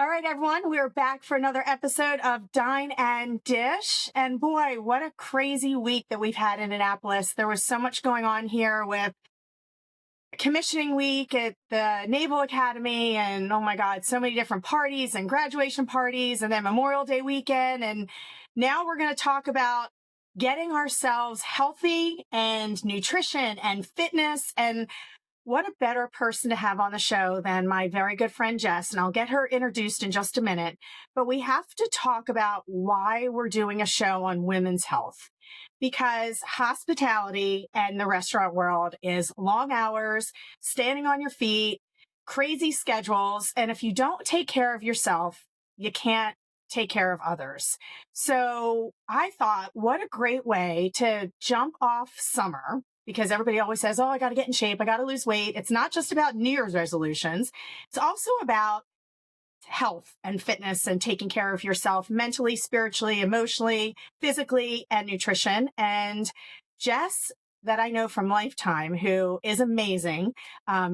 All right, everyone, we're back for another episode of Dine and Dish. And boy, what a crazy week that we've had in Annapolis. There was so much going on here with commissioning week at the Naval Academy. And oh my God, so many different parties and graduation parties and then Memorial Day weekend. And now we're going to talk about getting ourselves healthy and nutrition and fitness. And what a better person to have on the show than my very good friend Jess, and I'll get her introduced in just a minute. But we have to talk about why we're doing a show on women's health, because hospitality and the restaurant world is long hours, standing on your feet, crazy schedules. And if you don't take care of yourself, you can't take care of others. So I thought, what a great way to jump off summer, because everybody always says, oh, I got to get in shape. I got to lose weight. It's not just about New Year's resolutions. It's also about health and fitness and taking care of yourself mentally, spiritually, emotionally, physically, and nutrition. And Jess, that I know from Lifetime, who is amazing.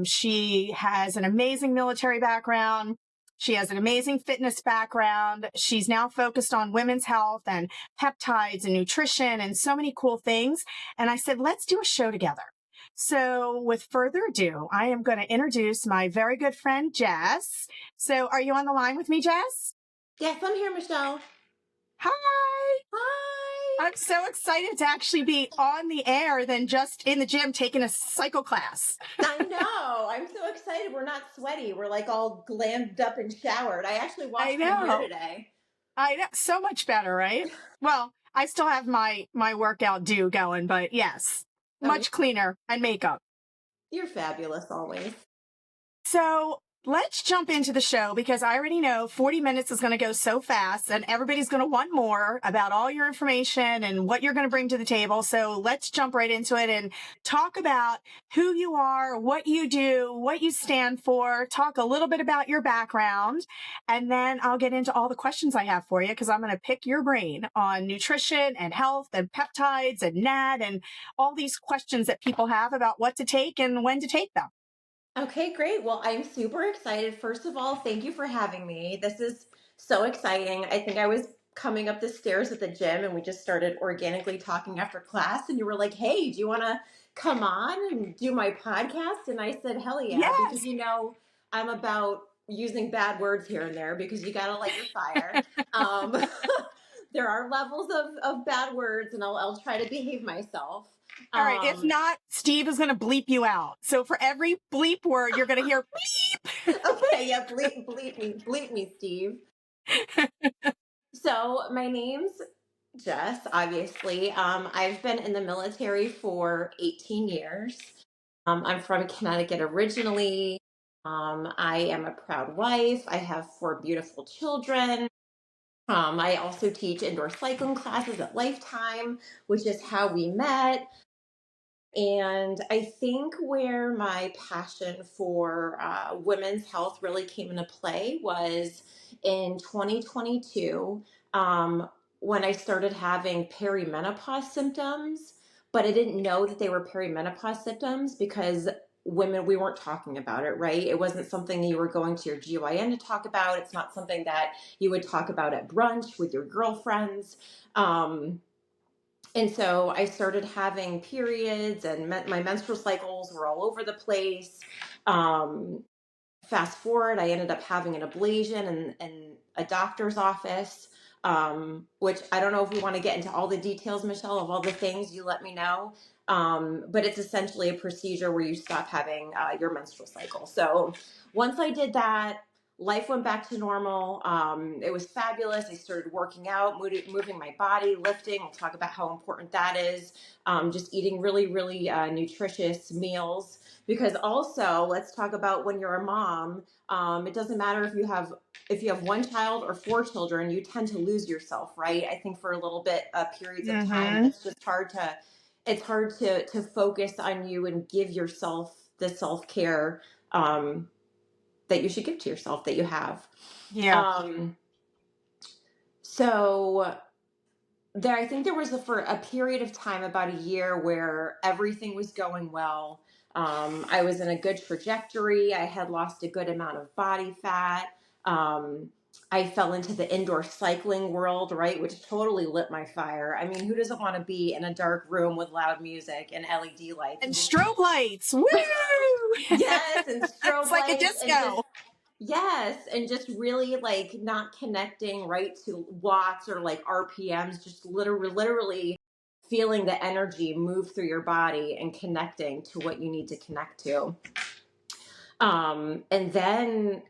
She has an amazing military background. She has an amazing fitness background. She's now focused on women's health and peptides and nutrition and so many cool things. And I said, let's do a show together. So with further ado, I am going to introduce my very good friend, Jess. So are you on the line with me, Jess? Yes, I'm here, Michelle. Hi. Hi. I'm so excited to actually be on the air than just in the gym taking a cycle class. I know. I'm so excited. We're not sweaty. We're like all glammed up and showered. I actually washed my hair today. I know. So much better, right? Well, I still have my workout due going, but yes, much cleaner and makeup. You're fabulous always. So let's jump into the show, because I already know 40 minutes is going to go so fast and everybody's going to want more about all your information and what you're going to bring to the table. So let's jump right into it and talk about who you are, what you do, what you stand for, talk a little bit about your background, and then I'll get into all the questions I have for you, because I'm going to pick your brain on nutrition and health and peptides and NAD and all these questions that people have about what to take and when to take them. Okay, great. Well, I'm super excited. First of all, thank you for having me. This is so exciting. I think I was coming up the stairs at the gym and we just started organically talking after class, and you were like, hey, do you want to come on and do my podcast? And I said, hell yeah, Yes. because I'm about using bad words here and there because you got to light your fire. There are levels of bad words, and I'll try to behave myself. All right. If not, Steve is going to bleep you out. So for every bleep word, you're going to hear bleep. Okay, yeah, bleep me, Steve. So my name's Jess, obviously. I've been in the military for 18 years. I'm from Connecticut originally. I am a proud wife. I have 4 beautiful children. I also teach indoor cycling classes at Lifetime, which is how we met. And I think where my passion for women's health really came into play was in 2022, when I started having perimenopause symptoms, but I didn't know that they were perimenopause symptoms because women, we weren't talking about it, right? It wasn't something you were going to your GYN to talk about. It's not something that you would talk about at brunch with your girlfriends. And so I started having periods, and my menstrual cycles were all over the place. Fast forward, I ended up having an ablation in a doctor's office, which I don't know if we want to get into all the details, Michelle, of all the things. You let me know. But it's essentially a procedure where you stop having your menstrual cycle. So once I did that, life went back to normal. It was fabulous. I started working out, moving my body, lifting. We'll talk about how important that is. Just eating really, really nutritious meals. Because also, let's talk about when you're a mom. It doesn't matter if you have 1 child or 4 children, you tend to lose yourself, right? I think for a little bit periods of time, it's just hard to focus on you and give yourself the self-care that you should give to yourself that you have. Yeah. So I think there was for a period of time, about a year, where everything was going well. I was in a good trajectory. I had lost a good amount of body fat. I fell into the indoor cycling world, right, which totally lit my fire. I mean, who doesn't want to be in a dark room with loud music and LED lights And and just strobe lights. Woo! yes, and It's strobe like a lights and just disco. yes, and just really like not connecting right to watts or like RPMs, just literally feeling the energy move through your body and connecting to what you need to connect to. And then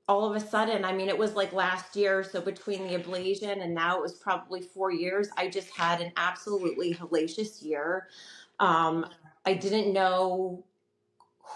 all of a sudden, I mean, it was like last year. So between the ablation and now it was probably 4 years, I just had an absolutely hellacious year. Um, I didn't know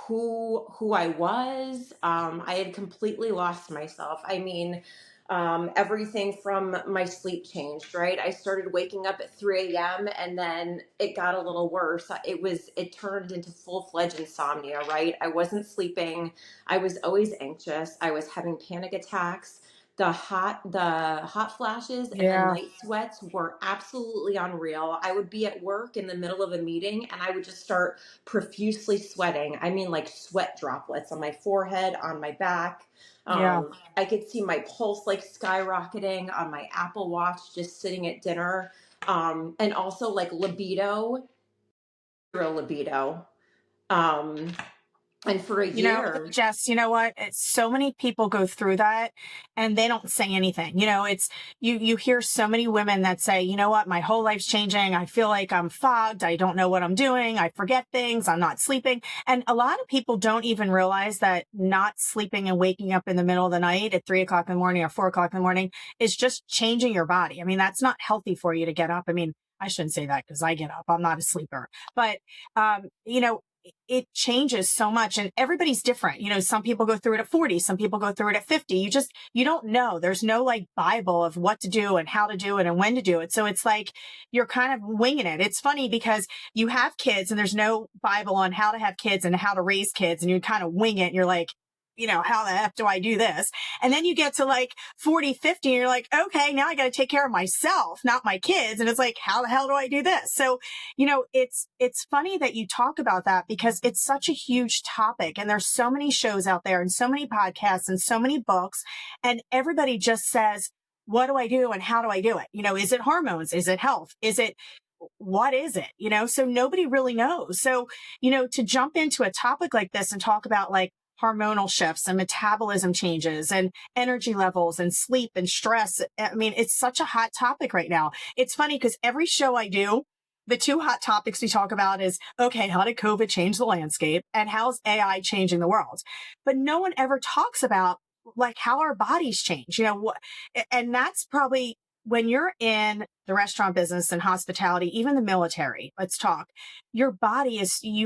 who I was. I had completely lost myself. I mean, everything from my sleep changed, right? I started waking up at 3 a.m. and then it got a little worse. It turned into full-fledged insomnia, right? I wasn't sleeping. I was always anxious. I was having panic attacks. The hot flashes and the Yeah. night sweats were absolutely unreal. I would be at work in the middle of a meeting and I would just start profusely sweating. I mean, like sweat droplets on my forehead, on my back. Yeah. I could see my pulse like skyrocketing on my Apple Watch just sitting at dinner. And also like zero libido. Um, and for a year, Jess, you know what? So many people go through that and they don't say anything. It's you hear so many women that say, you know what, my whole life's changing. I feel like I'm fogged. I don't know what I'm doing. I forget things. I'm not sleeping. And a lot of people don't even realize that not sleeping and waking up in the middle of the night at 3 o'clock in the morning or 4 o'clock in the morning is just changing your body. I mean, that's not healthy for you to get up. I mean, I shouldn't say that because I get up. I'm not a sleeper, but it changes so much and everybody's different. Some people go through it at 40, some people go through it at 50. You don't know. There's no like Bible of what to do and how to do it and when to do it. So it's like you're kind of winging it. It's funny because you have kids and there's no Bible on how to have kids and how to raise kids and you kind of wing it and you're like, how the F do I do this? And then you get to like 40, 50 and you're like, okay, now I got to take care of myself, not my kids. And it's like, how the hell do I do this? So, it's funny that you talk about that because it's such a huge topic and there's so many shows out there and so many podcasts and so many books and everybody just says, what do I do and how do I do it? Is it hormones? Is it health? What is it? So nobody really knows. So, to jump into a topic like this and talk about like hormonal shifts and metabolism changes and energy levels and sleep and stress. I mean, it's such a hot topic right now. It's funny because every show I do, the two hot topics we talk about is, okay, how did COVID change the landscape and how's AI changing the world? But no one ever talks about like how our bodies change, and that's probably when you're in the restaurant business and hospitality, even the military, let's talk, you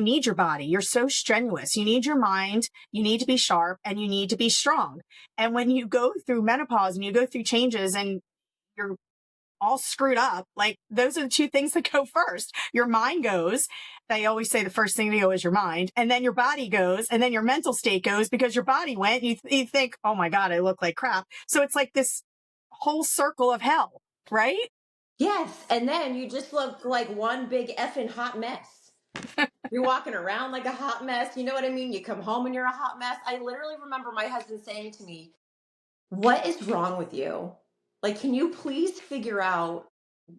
need your body. You're so strenuous. You need your mind. You need to be sharp and you need to be strong. And when you go through menopause and you go through changes and you're all screwed up, like those are the two things that go first. Your mind goes. They always say the first thing to go is your mind, and then your body goes, and then your mental state goes because your body went. You think, oh my God, I look like crap. So it's like this whole circle of hell, right? yes. And then you just look like one big effing hot mess. You're walking around like a hot mess. You know what I mean? You come home and you're a hot mess. I literally remember my husband saying to me, what is wrong with you? Like, can you please figure out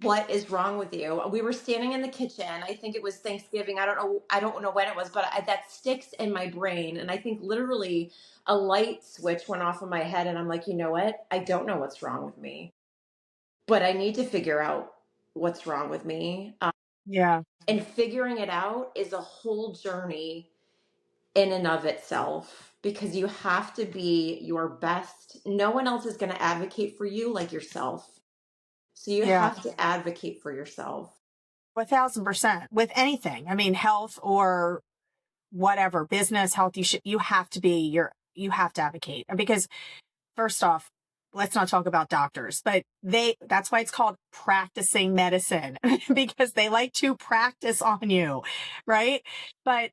what is wrong with you? We were standing in the kitchen. I think it was Thanksgiving. I don't know. I don't know when it was, but that sticks in my brain. And I think literally a light switch went off in my head. And I'm like, you know what? I don't know what's wrong with me, but I need to figure out what's wrong with me. Yeah. And figuring it out is a whole journey in and of itself because you have to be your best. No one else is going to advocate for you like yourself. So you Yeah. have to advocate for yourself. 1,000% with anything. I mean, health or whatever, business, health, you have to you have to advocate because first off, let's not talk about doctors, but that's why it's called practicing medicine because they like to practice on you. Right. But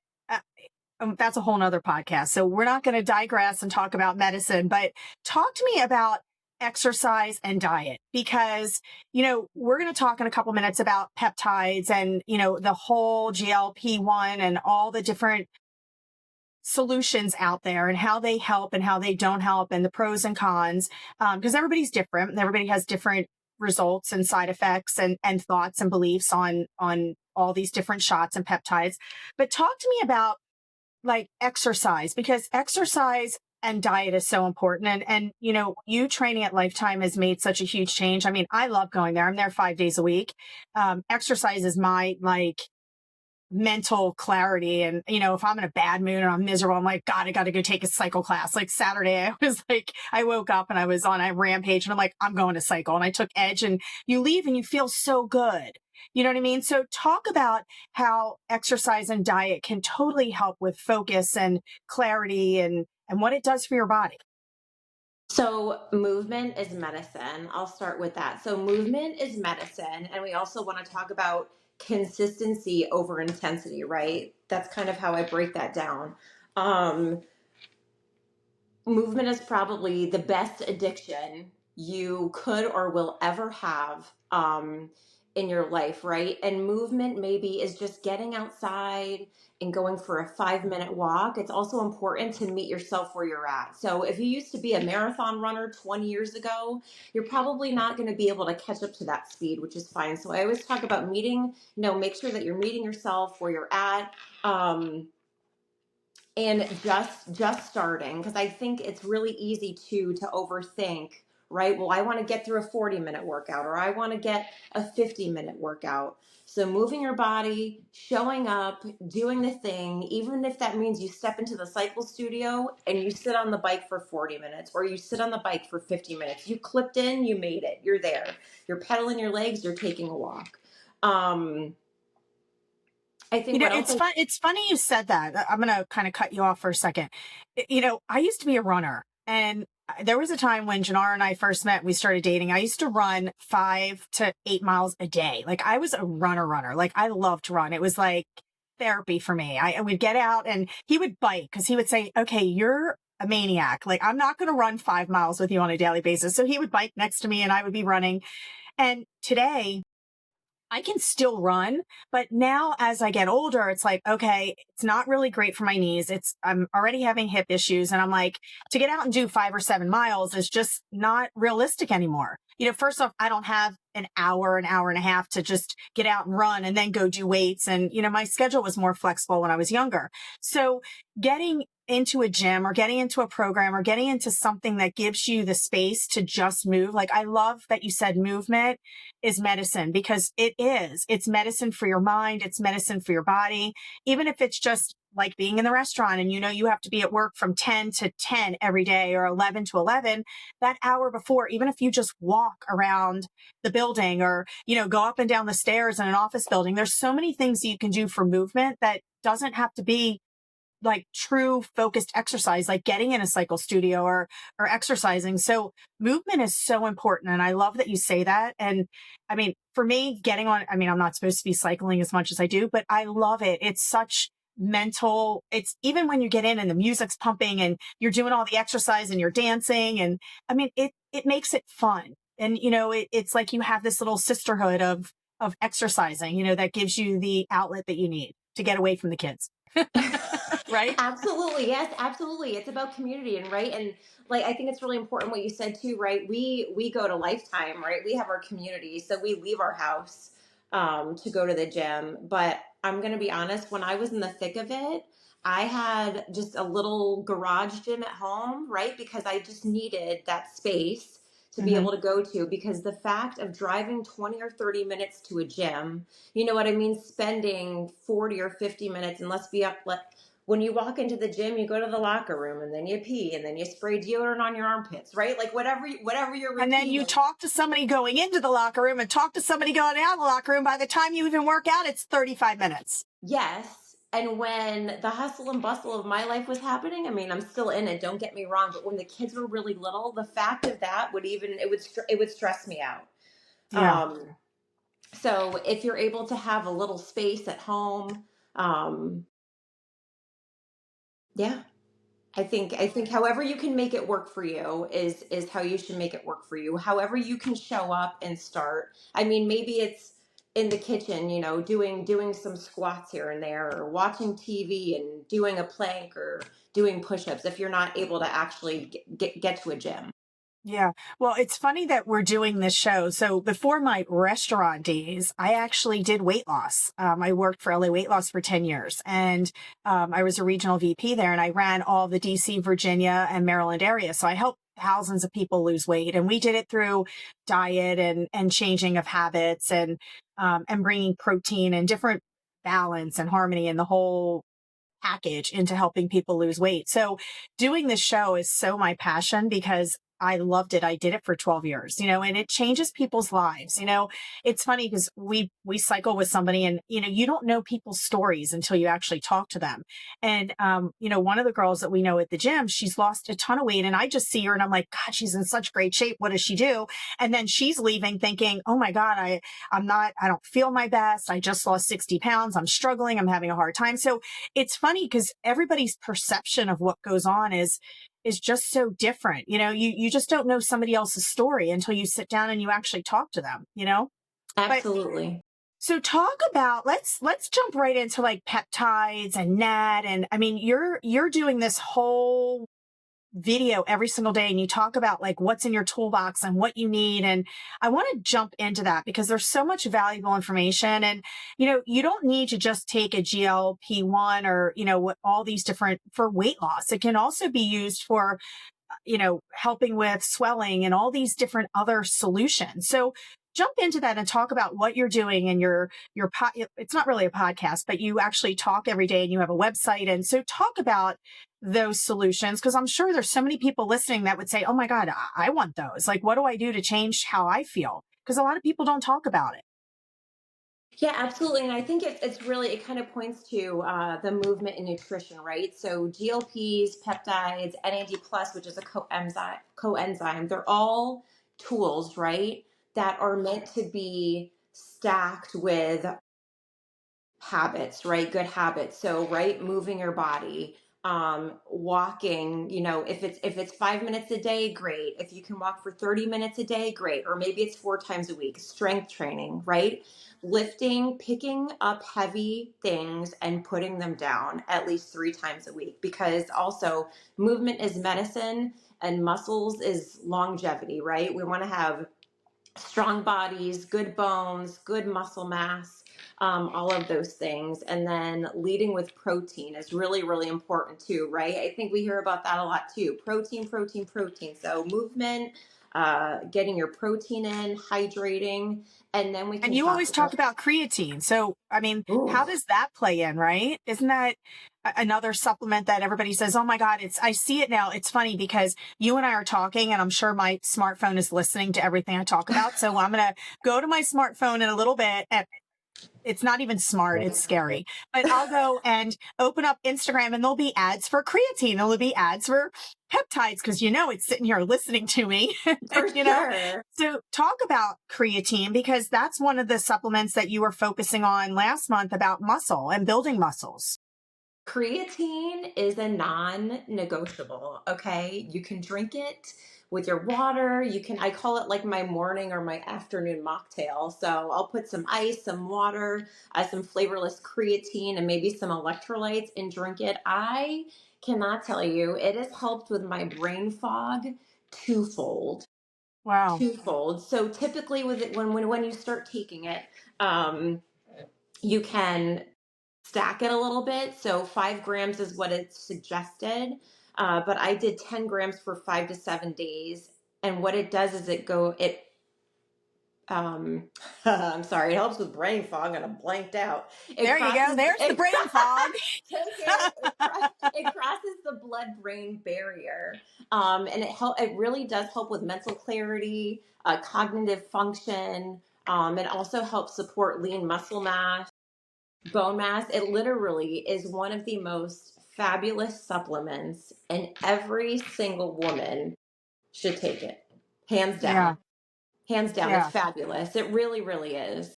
that's a whole nother podcast. So we're not going to digress and talk about medicine, but talk to me about exercise and diet because, we're going to talk in a couple minutes about peptides and, the whole GLP-1 and all the different solutions out there and how they help and how they don't help and the pros and cons, because everybody's different and everybody has different results and side effects and thoughts and beliefs on all these different shots and peptides. But talk to me about like exercise, because exercise and diet is so important. And you know, you training at Lifetime has made such a huge change. I mean, I love going there. I'm there 5 days a week. Exercise is my like mental clarity. And, you know, if I'm in a bad mood and I'm miserable, I'm like, God, I got to go take a cycle class. Like Saturday, I was like, I woke up and I was on a rampage and I'm like, I'm going to cycle. And I took Edge, and you leave and you feel so good. You know what I mean? So talk about how exercise and diet can totally help with focus and clarity and what it does for your body. So, movement is medicine. I'll start with that. So, movement is medicine. And we also want to talk about consistency over intensity, right? That's kind of how I break that down. Um, Movement is probably the best addiction you could or will ever have in your life, right? And movement maybe is just getting outside and going for a 5 minute walk. It's also important to meet yourself where you're at. So if you used to be a marathon runner 20 years ago, you're probably not going to be able to catch up to that speed, which is fine. So I always talk about meeting, make sure that you're meeting yourself where you're at. And just starting, because I think it's really easy to overthink, right? Well, I want to get through a 40-minute workout, or I want to get a 50-minute workout. So moving your body, showing up, doing the thing, even if that means you step into the cycle studio and you sit on the bike for 40 minutes, or you sit on the bike for 50 minutes. You clipped in, you made it, you're there, you're pedaling your legs, you're taking a walk. I You think know, what else? it's funny you said that. I'm going to kind of cut you off for a second. You know, I used to be a runner, and there was a time when Janara and I first met, we started dating. I used to run 5 to 8 miles a day. Like I was a runner. Like I loved to run. It was like therapy for me. I would get out and he would bite because he would say, okay, you're a maniac. Like I'm not going to run 5 miles with you on a daily basis. So he would bike next to me and I would be running. And today, I can still run, but now as I get older, it's like, okay, it's not really great for my knees. I'm already having hip issues. And I'm like, to get out and do 5 or 7 miles is just not realistic anymore. You know, first off, I don't have an hour and a half to just get out and run and then go do weights. And, you know, my schedule was more flexible when I was younger. So getting into a gym or getting into a program or getting into something that gives you the space to just move. Like I love that you said movement is medicine, because it is. It's medicine for your mind. It's medicine for your body. Even if it's just like being in the restaurant and you know you have to be at work from 10 to 10 every day or 11 to 11, that hour before, even if you just walk around the building or, you know, go up and down the stairs in an office building, there's so many things that you can do for movement that doesn't have to be like true focused exercise, like getting in a cycle studio or exercising. So movement is so important. And I love that you say that. And I mean, for me, I mean, I'm not supposed to be cycling as much as I do, but I love it. It's such mental. It's even when you get in and the music's pumping and you're doing all the exercise and you're dancing. And I mean, it makes it fun. And, you know, it's like you have this little sisterhood of exercising, you know, that gives you the outlet that you need to get away from the kids. Right? Absolutely. Yes, absolutely. It's about community, and right. And like I think it's really important what you said too, right? We go to Lifetime, right? We have our community. So we leave our house to go to the gym. But I'm gonna be honest, when I was in the thick of it, I had just a little garage gym at home, right? Because I just needed that space to be Hmm. able to go to, because the fact of driving 20 or 30 minutes to a gym, you know what I mean, spending 40 or 50 minutes, and let's be up, when you walk into the gym, you go to the locker room and then you pee and then you spray deodorant on your armpits, right? Like whatever your And then routine you is. talk to somebody going into the locker room and talk to somebody going out of the locker room. By the time you even work out, it's 35 minutes. Yes. And when the hustle and bustle of my life was happening, I mean, I'm still in it, don't get me wrong, but when the kids were really little, the fact of that it would stress me out. Yeah. Um, so if you're able to have a little space at home, um, yeah, I think however you can make it work for you is how you should make it work for you. However you can show up and start. I mean, maybe in the kitchen, you know, doing some squats here and there, or watching TV and doing a plank or doing push-ups if you're not able to actually get to a gym. Yeah. Well, it's funny that we're doing this show. So before my restaurant days, I actually did weight loss. I worked for LA Weight Loss for 10 years, and I was a regional VP there, and I ran all the DC, Virginia, and Maryland area. So I helped thousands of people lose weight, and we did it through diet and changing of habits and bringing protein and different balance and harmony and the whole package into helping people lose weight. So doing this show is so my passion because I loved it. I did it for 12 years, and it changes people's lives. It's funny because we cycle with somebody and, you don't know people's stories until you actually talk to them. And, one of the girls that we know at the gym, she's lost a ton of weight and I just see her and I'm like, God, she's in such great shape. What does she do? And then she's leaving thinking, oh my God, I don't feel my best. I just lost 60 pounds. I'm struggling. I'm having a hard time. So it's funny because everybody's perception of what goes on is just so different. You just don't know somebody else's story until you sit down and you actually talk to them. But Absolutely. so talk about, let's jump right into like peptides and NAD. And I mean, you're doing this whole video every single day and you talk about like what's in your toolbox and what you need. And I want to jump into that because there's so much valuable information and, you don't need to just take a GLP-1 or, what all these different for weight loss. It can also be used for, helping with swelling and all these different other solutions. So jump into that and talk about what you're doing and it's not really a podcast, but you actually talk every day and you have a website. And so talk about those solutions, because I'm sure there's so many people listening that would say, oh my God, I want those. Like, what do I do to change how I feel? Because a lot of people don't talk about it. Yeah, absolutely. And I think it's really, it kind of points to the movement in nutrition, right? So GLPs, peptides, NAD plus, which is a coenzyme, they're all tools, right? That are meant to be stacked with habits, right? Good habits. So, right, moving your body, walking, if it's 5 minutes a day, great. If you can walk for 30 minutes a day, great. Or maybe it's 4 times a week, strength training, right? Lifting, picking up heavy things and putting them down at least 3 times a week, because also movement is medicine and muscles is longevity, right? We want to have strong bodies, good bones, good muscle mass, all of those things. And then leading with protein is really, really important too, right? I think we hear about that a lot too. Protein, protein, protein. So movement, getting your protein in, hydrating, and then we And can you talk always talk about. about creatine. So, I mean, Ooh. how does that play in, right? Isn't that another supplement that everybody says, oh my God, I see it now. It's funny because you and I are talking and I'm sure my smartphone is listening to everything I talk about. So I'm going to go to my smartphone in a little bit. And it's not even smart. It's scary, but I'll go and open up Instagram and there'll be ads for creatine. There'll be ads for peptides. Cause it's sitting here listening to me, For you know? sure. So talk about creatine because that's one of the supplements that you were focusing on last month about muscle and building muscles. Creatine is a non-negotiable, okay? You can drink it with your water. I call it like my morning or my afternoon mocktail. So I'll put some ice, some water, some flavorless creatine, and maybe some electrolytes and drink it. I cannot tell you, it has helped with my brain fog twofold. Wow. Twofold. So typically with it, when you start taking it, um, you can stack it a little bit. So 5 grams is what it's suggested. But I did 10 grams for 5 to 7 days. And what it does is um, I'm sorry, it helps with brain fog and I'm blanked out. It There you go. crosses, There's the brain fog. take it, it crosses the blood-brain barrier. And it really does help with mental clarity, cognitive function. It also helps support lean muscle mass, bone mass. It literally is one of the most fabulous supplements, and every single woman should take it. Hands Yeah. down. Hands down. It's Yeah. fabulous. It really, really is. And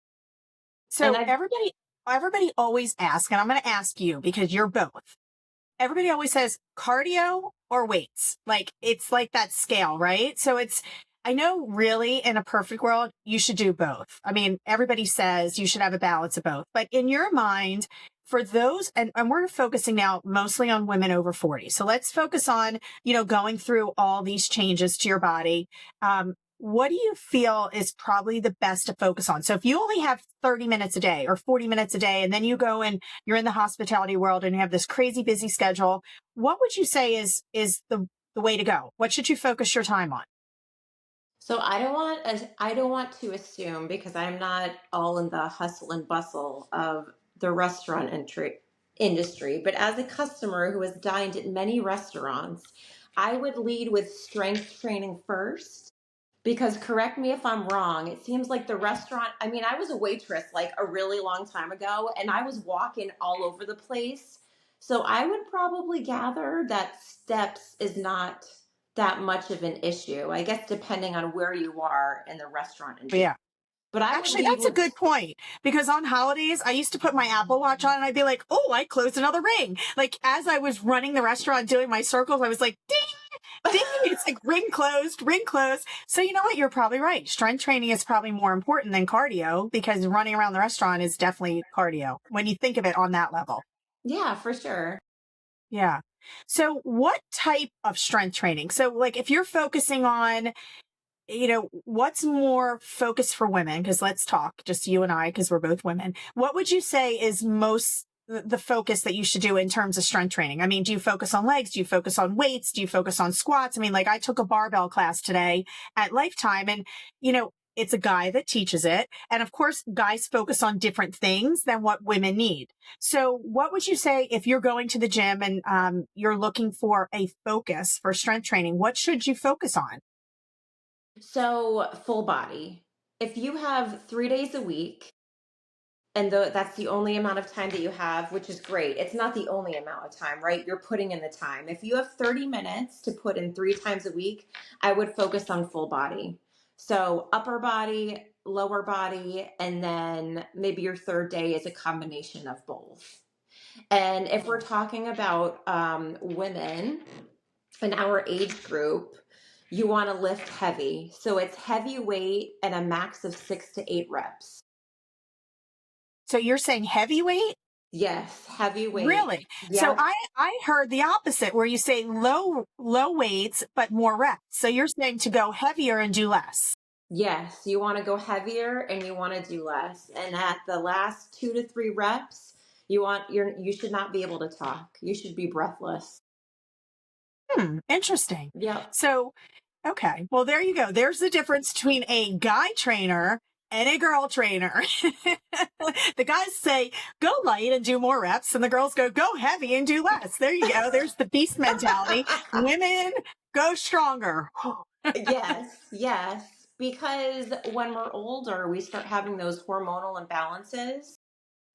So everybody always asks, and I'm going to ask you because you're both. Everybody always says cardio or weights. Like it's like that scale, right? So I know really in a perfect world, you should do both. I mean, everybody says you should have a balance of both, but in your mind, for those, and we're focusing now mostly on women over 40. So let's focus on, going through all these changes to your body. What do you feel is probably the best to focus on? So if you only have 30 minutes a day or 40 minutes a day, and then you go and you're in the hospitality world and you have this crazy busy schedule, what would you say is the way to go? What should you focus your time on? So I don't want to assume, because I'm not all in the hustle and bustle of the industry, but as a customer who has dined at many restaurants, I would lead with strength training first. Because correct me if I'm wrong, it seems like the restaurant, I mean, I was a waitress like a really long time ago and I was walking all over the place. So I would probably gather that steps is not that much of an issue. I guess depending on where you are in the restaurant industry. Yeah. But I would Actually, lead that's a with, good point because on holidays, I used to put my Apple Watch on and I'd be like, oh, I closed another ring. Like as I was running the restaurant doing my circles, I was like, ding, ding. It's like ring closed, ring closed. So you know what? You're probably right. Strength training is probably more important than cardio because running around the restaurant is definitely cardio when you think of it on that level. yeah, for sure. Yeah. So what type of strength training? So like if you're focusing on what's more focused for women? Because let's talk, just you and I, because we're both women. What would you say is most the focus that you should do in terms of strength training? I mean, do you focus on legs? Do you focus on weights? Do you focus on squats? I mean, like I took a barbell class today at Lifetime and, it's a guy that teaches it. And of course, guys focus on different things than what women need. So what would you say if you're going to the gym and you're looking for a focus for strength training? What should you focus on? So full body. If you have 3 days a week, and that's the only amount of time that you have, which is great. It's not the only amount of time, right? You're putting in the time. If you have 30 minutes to put in 3 times a week, I would focus on full body. So upper body, lower body, and then maybe your third day is a combination of both. And if we're talking about women in our age group, you want to lift heavy. So it's heavy weight and a max of 6 to 8 reps. So you're saying heavyweight? Yes, heavyweight. Really? So Yeah. I heard the opposite where you say low weights, but more reps. So you're saying to go heavier and do less. Yes, you want to go heavier and you want to do less. And at the last 2 to 3 reps, you should not be able to talk. You should be breathless. Interesting. Yep. So, okay. Well, there you go. There's the difference between a guy trainer and a girl trainer. The guys say, go light and do more reps. And the girls go heavy and do less. There you go. There's the beast mentality. Women go stronger. Yes, yes. Because when we're older, we start having those hormonal imbalances.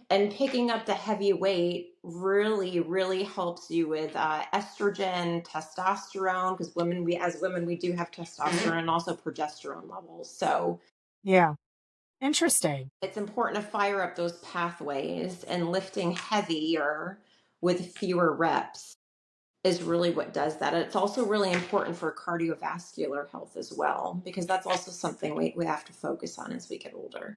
And picking up the heavy weight really, really helps you with estrogen, testosterone, because as women, we do have testosterone and also progesterone levels. So Yeah. Interesting. it's important to fire up those pathways, and lifting heavier with fewer reps is really what does that. It's also really important for cardiovascular health as well, because that's also something we have to focus on as we get older.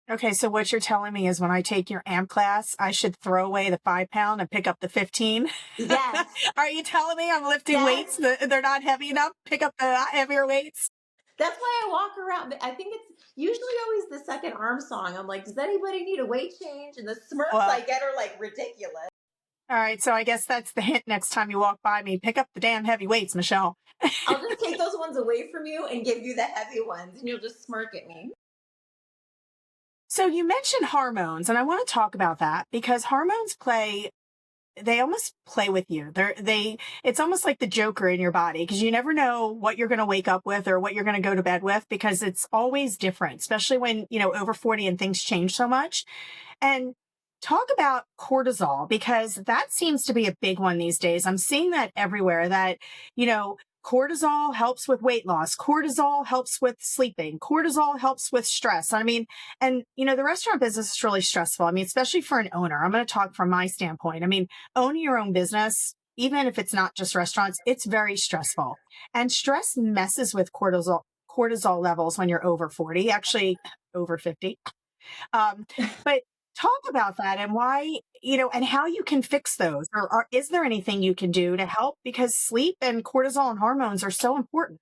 Okay, so what you're telling me is when I take your AMP class, I should throw away the 5 pound and pick up the 15. Yes. Are you telling me I'm lifting Yes. weights that they're not heavy enough? Pick up the heavier weights? That's why I walk around. I think it's usually always the second arm song. I'm like, does anybody need a weight change? And the smirks Well, I get are like ridiculous. all right, so I guess that's the hint next time you walk by me. Pick up the damn heavy weights, Michelle. I'll just take those ones away from you and give you the heavy ones, and you'll just smirk at me. So you mentioned hormones, and I want to talk about that because hormones they almost play with you. It's almost like the Joker in your body because you never know what you're going to wake up with or what you're going to go to bed with because it's always different, especially when, over 40 and things change so much. And talk about cortisol because that seems to be a big one these days. I'm seeing that everywhere that, cortisol helps with weight loss. Cortisol helps with sleeping. Cortisol helps with stress. I mean, and the restaurant business is really stressful. I mean, especially for an owner. I'm going to talk from my standpoint. I mean, owning your own business, even if it's not just restaurants, it's very stressful. And stress messes with cortisol levels when you're over 40, actually over 50. Um, but talk about that and why, and how you can fix those, or is there anything you can do to help? Because sleep and cortisol and hormones are so important.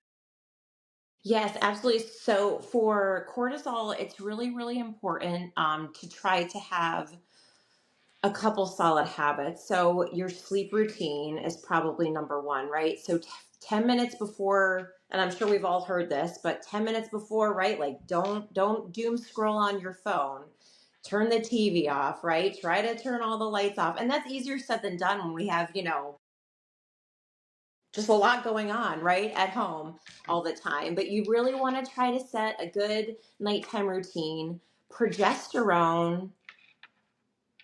Yes, absolutely. So for cortisol, it's really, really important to try to have a couple solid habits. So your sleep routine is probably number one, right? So 10 minutes before, and I'm sure we've all heard this, but 10 minutes before, right? Like don't doom scroll on your phone. Turn the TV off, right? Try to turn all the lights off. And that's easier said than done when we have, just a lot going on, right? At home all the time. But you really want to try to set a good nighttime routine. Progesterone,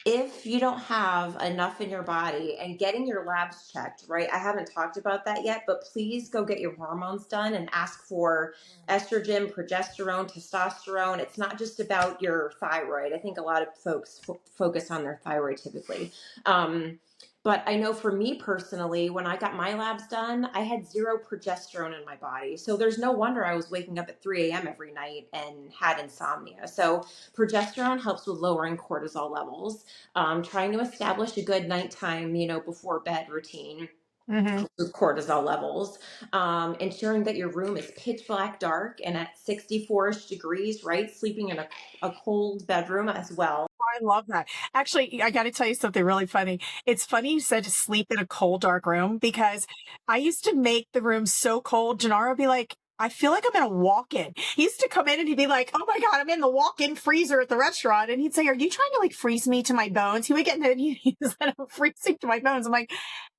if you don't have enough in your body, and getting your labs checked, right? I haven't talked about that yet, but please go get your hormones done and ask for estrogen, progesterone, testosterone. It's not just about your thyroid. I think a lot of folks focus on their thyroid typically. But I know for me personally, when I got my labs done, I had zero progesterone in my body. So there's no wonder I was waking up at 3 a.m. every night and had insomnia. So progesterone helps with lowering cortisol levels. Trying to establish a good nighttime, before bed routine Hmm. with cortisol levels. Ensuring that your room is pitch black dark and at 64-ish degrees, right? Sleeping in a cold bedroom as well. I love that. Actually, I got to tell you something really funny. It's funny you said to sleep in a cold, dark room because I used to make the room so cold. Gennaro would be like, I feel like I'm in a walk-in. He used to come in and he'd be like, oh my God, I'm in the walk-in freezer at the restaurant. And he'd say, are you trying to like freeze me to my bones? He would get into it and he said, I'm freezing to my bones. I'm like,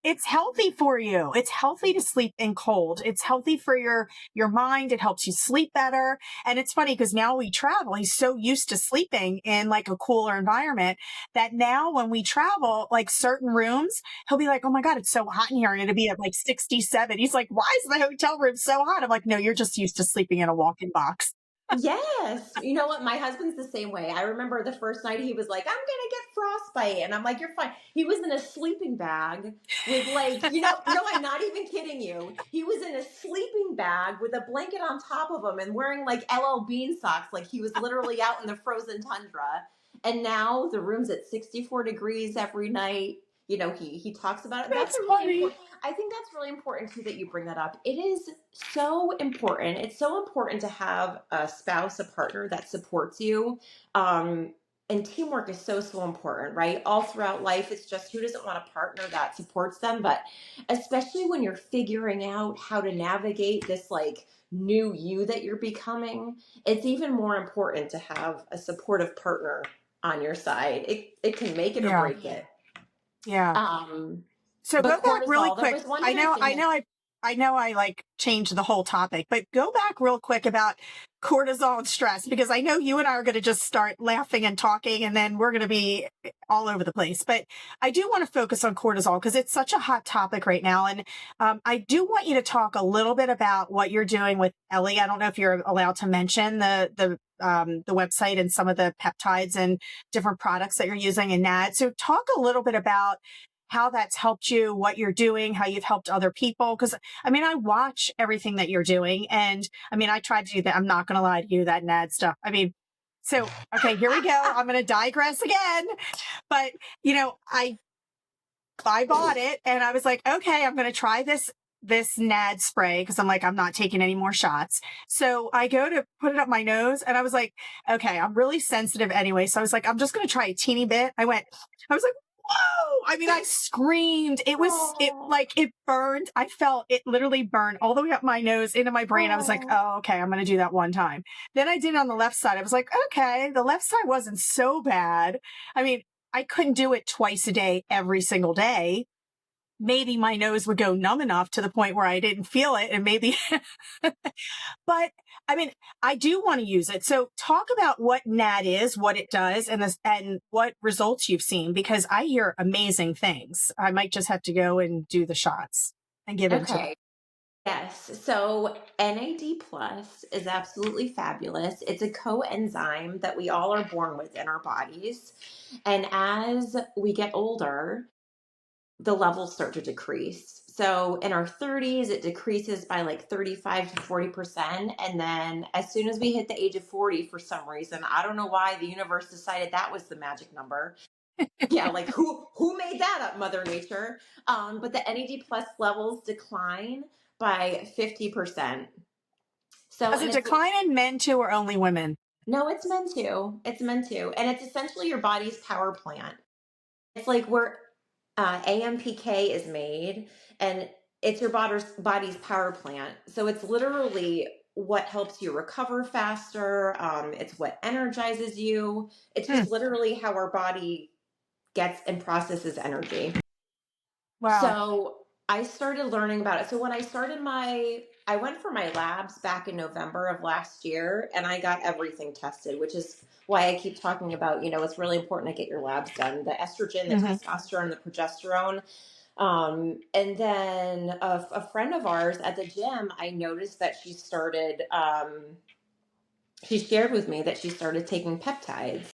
it's healthy for you. It's healthy to sleep in cold. It's healthy for your mind. It helps you sleep better. And it's funny because now we travel. He's so used to sleeping in like a cooler environment that now when we travel, like certain rooms, he'll be like, oh my God, it's so hot in here. And it'll be at like 67. He's like, why is the hotel room so hot? I'm like, no, you're just used to sleeping in a walk-in box. Yes. You know what? My husband's the same way. I remember the first night he was like, I'm going to get frostbite. And I'm like, you're fine. He was in a sleeping bag with like, no, I'm not even kidding you. He was in a sleeping bag with a blanket on top of him and wearing like LL Bean socks. Like he was literally out in the frozen tundra. And now the room's at 64 degrees every night. He talks about it. That's That's a really funny. important. I think that's really important too that you bring that up. It is so important. It's so important to have a spouse, a partner that supports you. Um, and teamwork is so, so important, right? All throughout life, it's just who doesn't want a partner that supports them? But especially when you're figuring out how to navigate this like new you that you're becoming, it's even more important to have a supportive partner on your side. It can make it or Yeah. break it. Yeah. Um, So but go back really cortisol, there quick. was one I other know, thing I that know, I know I like changed the whole topic, but go back real quick about cortisol and stress, because I know you and I are going to just start laughing and talking and then we're going to be all over the place. But I do want to focus on cortisol because it's such a hot topic right now. And I do want you to talk a little bit about what you're doing with Ellie. I don't know if you're allowed to mention the website and some of the peptides and different products that you're using in NAD. So talk a little bit about how that's helped you, what you're doing, how you've helped other people. Because I mean, I watch everything that you're doing. And I mean, I tried to do that. I'm not going to lie to you, that NAD stuff. I mean, so, okay, here we go. I'm going to digress again. But, I bought it and I was like, okay, I'm going to try this NAD spray because I'm like, I'm not taking any more shots. So I go to put it up my nose and I was like, okay, I'm really sensitive anyway. So I was like, I'm just going to try a teeny bit. I was like, whoa. I mean, I screamed. oh, It burned. I felt it literally burn all the way up my nose into my brain. I was like, oh. oh, okay, I'm going to do that one time. Then I did it on the left side. I was like, okay, the left side wasn't so bad. I mean, I couldn't do it twice a day, every single day. Maybe my nose would go numb enough to the point where I didn't feel it. And maybe, but I mean, I do want to use it. So talk about what NAD is, what it does, and what results you've seen, because I hear amazing things. I might just have to go and do the shots and get into it. Okay. Yes. So NAD plus is absolutely fabulous. It's a coenzyme that we all are born with in our bodies. And as we get older, the levels start to decrease. So in our 30s, it decreases by like 35 to 40%. And then as soon as we hit the age of 40, for some reason, I don't know why the universe decided that was the magic number. Yeah, like who made that up, Mother Nature? But the NAD plus levels decline by 50%. So, Does and it it's decline in men too or only women? no, it's meant to. It's meant to. And it's essentially your body's power plant. It's like where AMPK is made, and it's your body's power plant. So it's literally what helps you recover faster. It's what energizes you. It's Hmm. just literally how our body gets and processes energy. Wow. So I started learning about it. So when I went for my labs back in November of last year, and I got everything tested, which is why I keep talking about, it's really important to get your labs done. The estrogen, the Hmm. testosterone, the progesterone. And then a friend of ours at the gym, I noticed that she shared with me that she started taking peptides,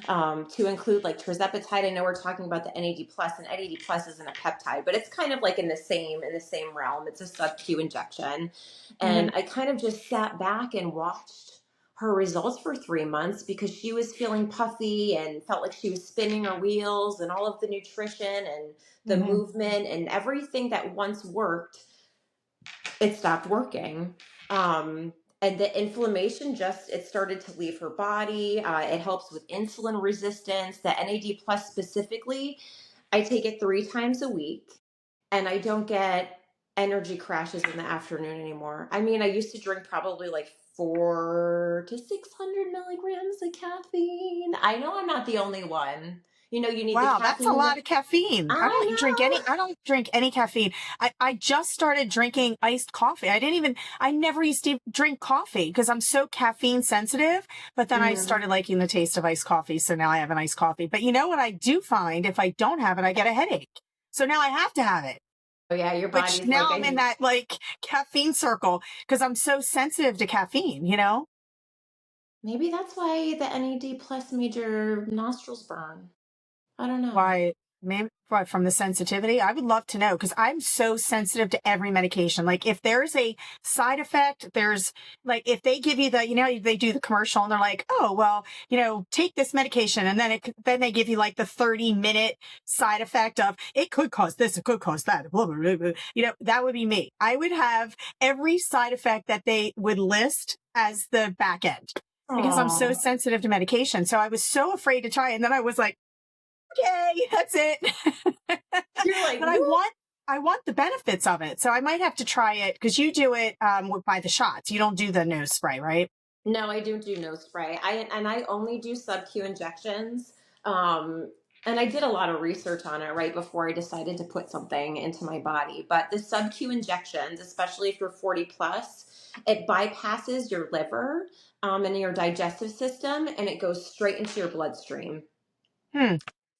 to include like tirzepatide. I know we're talking about the NAD plus, and NAD plus isn't a peptide, but it's kind of like in the same realm. It's a sub-Q injection, Hmm. and I kind of just sat back and watched her results for 3 months because she was feeling puffy and felt like she was spinning her wheels, and all of the nutrition and the Hmm. movement and everything that once worked, it stopped working. And the inflammation it started to leave her body. It helps with insulin resistance. The NAD plus specifically, I take it 3 times a week, and I don't get energy crashes in the afternoon anymore. I mean, I used to drink probably like 400 to 600 milligrams of caffeine. I know I'm not the only one. You need the Wow, that's a caffeine in the. lot of caffeine. I I don't drink any caffeine. I just started drinking iced coffee. I never used to drink coffee because I'm so caffeine sensitive, but then I know. started liking the taste of iced coffee. So now I have an iced coffee. But you know what I do find if I don't have it, I get a headache. So now I have to have it, Oh yeah, your which body's now like I'm in that like caffeine circle because I'm so sensitive to caffeine, you know? maybe that's why the NAD plus made your nostrils burn. I don't know. Why, maybe what, from the sensitivity? I would love to know because I'm so sensitive to every medication. Like if there's a side effect, there's like if they give you they do the commercial and they're like, oh well, take this medication, and then they give you like the 30-minute side effect of it could cause this, it could cause that, blah, blah, blah, blah. That would be me. I would have every side effect that they would list as the back end because I'm so Oh, sensitive to medication. So I was so afraid to try, and then I was like, okay, that's it. you're like, But whoop. I want the benefits of it. So I might have to try it because you do it by the shots. You don't do the nose spray, right? No, I don't do nose spray. I only do sub Q injections. Um, and I did a lot of research on it right before I decided to put something into my body. But the sub Q injections, especially if you're 40 plus, it bypasses your liver, and your digestive system, and it goes straight into your bloodstream. Hmm.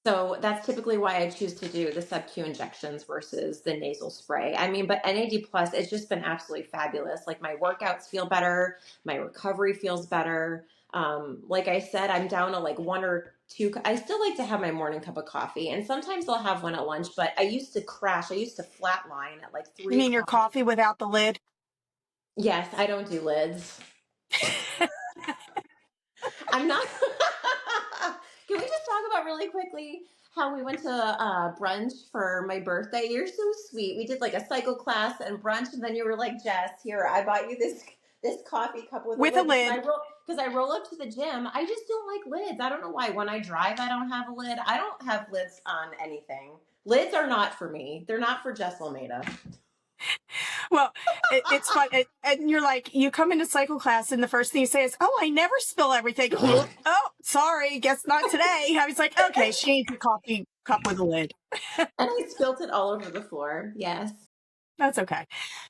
So that's typically why I choose to do the sub-Q injections versus the nasal spray. I mean, but NAD plus, it's just been absolutely fabulous. Like my workouts feel better, my recovery feels better. Like I said, I'm down to like one or two. I still like to have my morning cup of coffee, and sometimes I'll have one at lunch. But I used to crash. I used to flatline at like You three mean your o'clock. coffee without the lid? Yes, I don't do lids. I'm not. Can we just talk about really quickly how we went to brunch for my birthday? You're so sweet. We did like a cycle class and brunch, and then you were like, "Jess, here, I bought you this coffee cup with a With a lid because I lid. roll because I roll up to the gym. I just don't like lids. I don't know why. When I drive, I don't have a lid. I don't have lids on anything. Lids are not for me. They're not for Jess Olmeda. Well, it's fun. And you're like, you come into cycle class, and the first thing you say is, "Oh, I never spill everything." Oh, sorry, guess not today. I was like, okay, she needs a coffee cup with a lid. And I spilt it all over the floor. Yes. That's okay.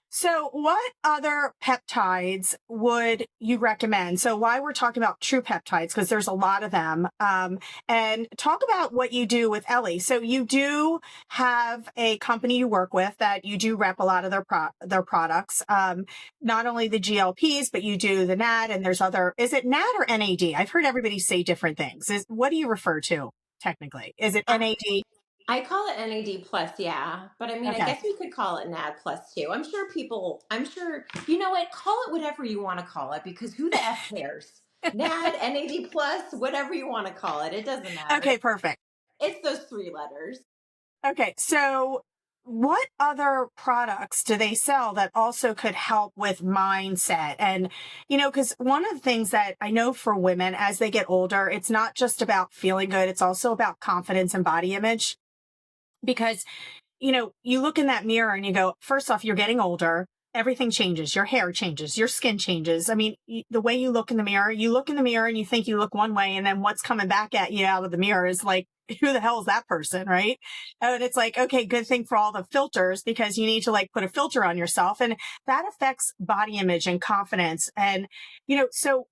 So, what other peptides would you recommend? So, why we're talking about true peptides, because there's a lot of them, and talk about what you do with Ellie. So, you do have a company you work with that you do rep a lot of their products, not only the GLPs, but you do the NAD, and there's other. Is it NAD or NAD? I've heard everybody say different things. What do you refer to technically? Is it NAD? I call it NAD plus, yeah. But I mean, I Okay. guess we could call it NAD plus too. I'm sure, you know what? Call it whatever you want to call it because who the F cares? NAD, NAD plus, whatever you want to call it. It doesn't matter. Okay, perfect. It's those three letters. Okay, so what other products do they sell that also could help with mindset? And, because one of the things that I know for women as they get older, it's not just about feeling good, it's also about confidence and body image. Because you look in that mirror and you go, first off, you're getting older. Everything changes. Your hair changes. Your skin changes. I mean, the way you look in the mirror and you think you look one way. And then what's coming back at you out of the mirror is like, who the hell is that person? Right. And it's like, okay, good thing for all the filters because you need to like put a filter on yourself and that affects body image and confidence. And, so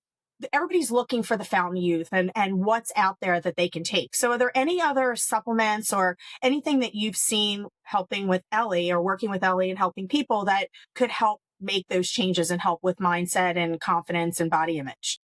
everybody's looking for the fountain youth and what's out there that they can take. So are there any other supplements or anything that you've seen helping with Ellie or working with Ellie and helping people that could help make those changes and help with mindset and confidence and body image?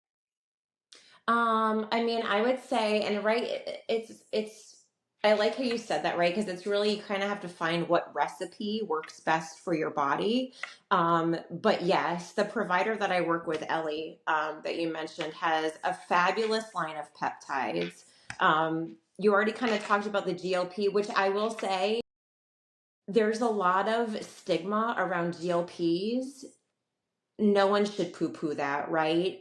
I mean, I would say, and right, it's, I like how you said that, right? Because it's really, you kind of have to find what recipe works best for your body. But yes, the provider that I work with, Ellie, that you mentioned, has a fabulous line of peptides. You already kind of talked about the GLP, which I will say there's a lot of stigma around GLPs. No one should poo poo that, right?